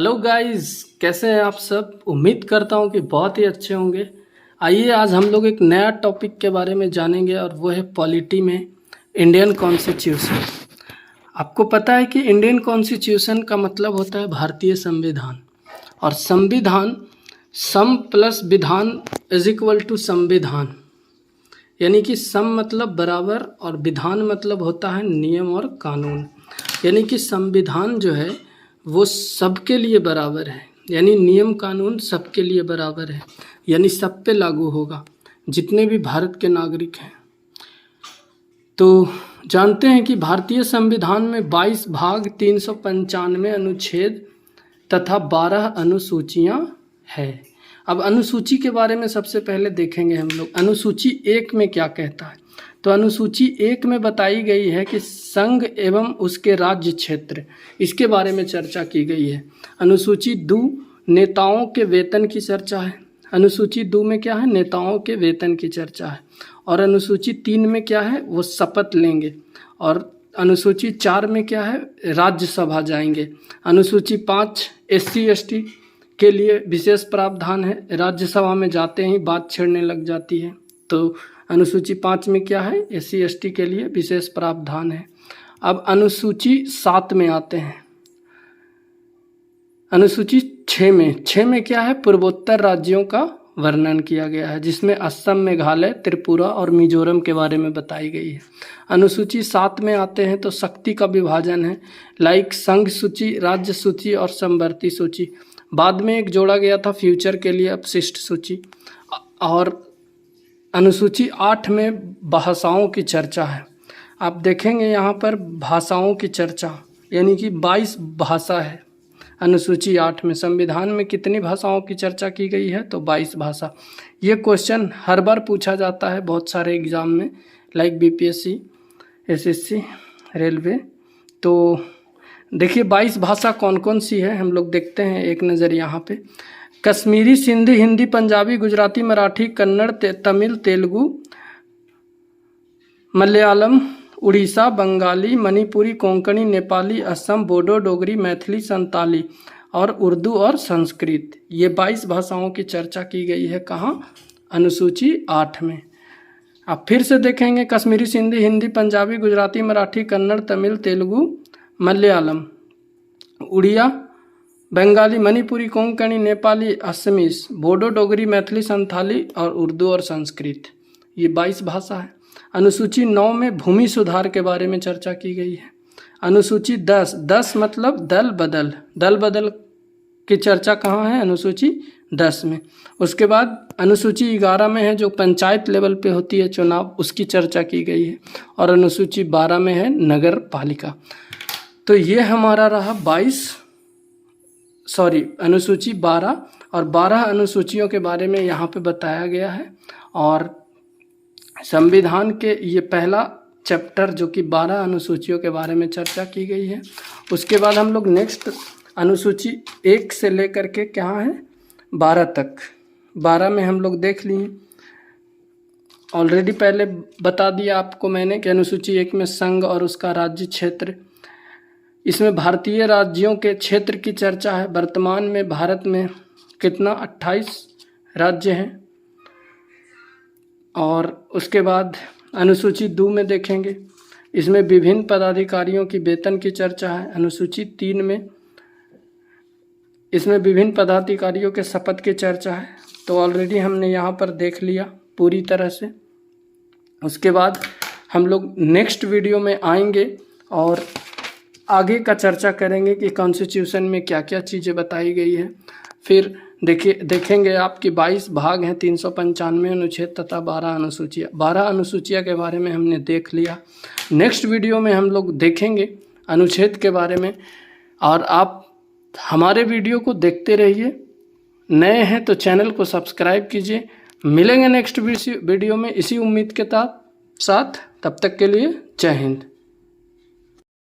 Hello guys, कैसे हैं आप सब। उम्मीद करता हूं कि बहुत ही अच्छे होंगे। आइए आज हम लोग एक नया टॉपिक के बारे में जानेंगे और वो है पॉलिटी में इंडियन कॉन्स्टिट्यूशन। आपको पता है कि इंडियन कॉन्स्टिट्यूशन का मतलब होता है भारतीय संविधान, और संविधान सम प्लस विधान इज इक्वल टू संविधान, यानी कि सम मतलब बराबर और विधान मतलब होता है नियम और कानून। यानी कि संविधान जो है वो सबके लिए बराबर है, यानी नियम कानून सबके लिए बराबर है, यानी सब पे लागू होगा जितने भी भारत के नागरिक हैं। तो जानते हैं कि भारतीय संविधान में 22 भाग 395 अनुच्छेद तथा 12 अनुसूचियां हैं। अब अनुसूची के बारे में सबसे पहले देखेंगे हम लोग। अनुसूची 1 में क्या कहता है, तो अनुसूची 1 में बताई गई है कि संघ एवं उसके राज्य क्षेत्र, इसके बारे में चर्चा की गई है। अनुसूची 2 नेताओं के वेतन की चर्चा है। अनुसूची 2 में क्या है, नेताओं के वेतन की चर्चा है। और अनुसूची 3 में क्या है, वो शपथ लेंगे। और अनुसूची 4 में क्या है, राज्यसभा जाएंगे। अनुसूची 5 SC ST के लिए विशेष प्रावधान है, राज्यसभा में जाते ही बात छिड़ने लग जाती है। तो अनुसूची 5 में क्या है, SC ST के लिए विशेष प्रावधान है। अब अनुसूची 7 में आते हैं। अनुसूची 6 में क्या है, पूर्वोत्तर राज्यों का वर्णन किया गया है, जिसमें असम, मेघालय, त्रिपुरा और मिजोरम के बारे में बताई गई है। अनुसूची 7 में आते हैं तो शक्ति का विभाजन है, लाइक संघ सूची, राज्य सूची और समवर्ती सूची। बाद में एक जोड़ा गया था फ्यूचर के लिए, अपशिष्ट सूची। और अनुसूची 8 में भाषाओं की चर्चा है। आप देखेंगे यहाँ पर भाषाओं की चर्चा, यानी कि 22 भाषा है अनुसूची 8 में। संविधान में कितनी भाषाओं की चर्चा की गई है, तो 22 भाषा। ये क्वेश्चन हर बार पूछा जाता है बहुत सारे एग्जाम में, लाइक BPSC, SSC, रेलवे। तो देखिए 22 भाषा कौन कौन सी है, हम लोग देखते हैं एक नज़र यहाँ पे। कश्मीरी, सिंधी, हिंदी, पंजाबी, गुजराती, मराठी, कन्नड़, तमिल, तेलुगु, मलयालम, उड़ीसा, बंगाली, मणिपुरी, कोंकणी, नेपाली, असम, बोडो, डोगरी, मैथिली, संताली और उर्दू और संस्कृत। ये 22 भाषाओं की चर्चा की गई है कहाँ, अनुसूची 8 में। आप फिर से देखेंगे कश्मीरी, सिंधी, हिंदी, पंजाबी, गुजराती, मराठी, कन्नड़, तमिल, तेलुगु, मलयालम, उड़िया, बंगाली, मणिपुरी, कोंकणी, नेपाली, असमीज, बोडो, डोगरी, मैथिली, संथाली और उर्दू और संस्कृत। ये 22 भाषा है। अनुसूची 9 में भूमि सुधार के बारे में चर्चा की गई है। अनुसूची 10 मतलब दल बदल की चर्चा कहाँ है, अनुसूची 10 में। उसके बाद अनुसूची 11 में है जो पंचायत लेवल पे होती है चुनाव, उसकी चर्चा की गई है। और अनुसूची 12 में है नगर पालिका। तो ये हमारा रहा अनुसूची 12 और 12 अनुसूचियों के बारे में यहाँ पे बताया गया है। और संविधान के ये पहला चैप्टर जो कि 12 अनुसूचियों के बारे में चर्चा की गई है। उसके बाद हम लोग नेक्स्ट अनुसूची 1 से लेकर के क्या है 12 तक, 12 में हम लोग देख लिए। ऑलरेडी पहले बता दिया आपको मैंने कि अनुसूची 1 में संघ और उसका राज्य क्षेत्र, इसमें भारतीय राज्यों के क्षेत्र की चर्चा है। वर्तमान में भारत में कितना 28 राज्य हैं। और उसके बाद अनुसूची 2 में देखेंगे, इसमें विभिन्न पदाधिकारियों की वेतन की चर्चा है। अनुसूची 3 में इसमें विभिन्न पदाधिकारियों के शपथ की चर्चा है। तो ऑलरेडी हमने यहाँ पर देख लिया पूरी तरह से। उसके बाद हम लोग नेक्स्ट वीडियो में आएंगे और आगे का चर्चा करेंगे कि कॉन्स्टिट्यूशन में क्या क्या चीज़ें बताई गई है। फिर देखेंगे आपकी 22 भाग हैं, 395 अनुच्छेद तथा 12 अनुसूचियाँ। 12 अनुसूचियाँ के बारे में हमने देख लिया। नेक्स्ट वीडियो में हम लोग देखेंगे अनुच्छेद के बारे में। और आप हमारे वीडियो को देखते रहिए, नए हैं तो चैनल को सब्सक्राइब कीजिए। मिलेंगे नेक्स्ट वीडियो में इसी उम्मीद के साथ। तब तक के लिए जय हिंद।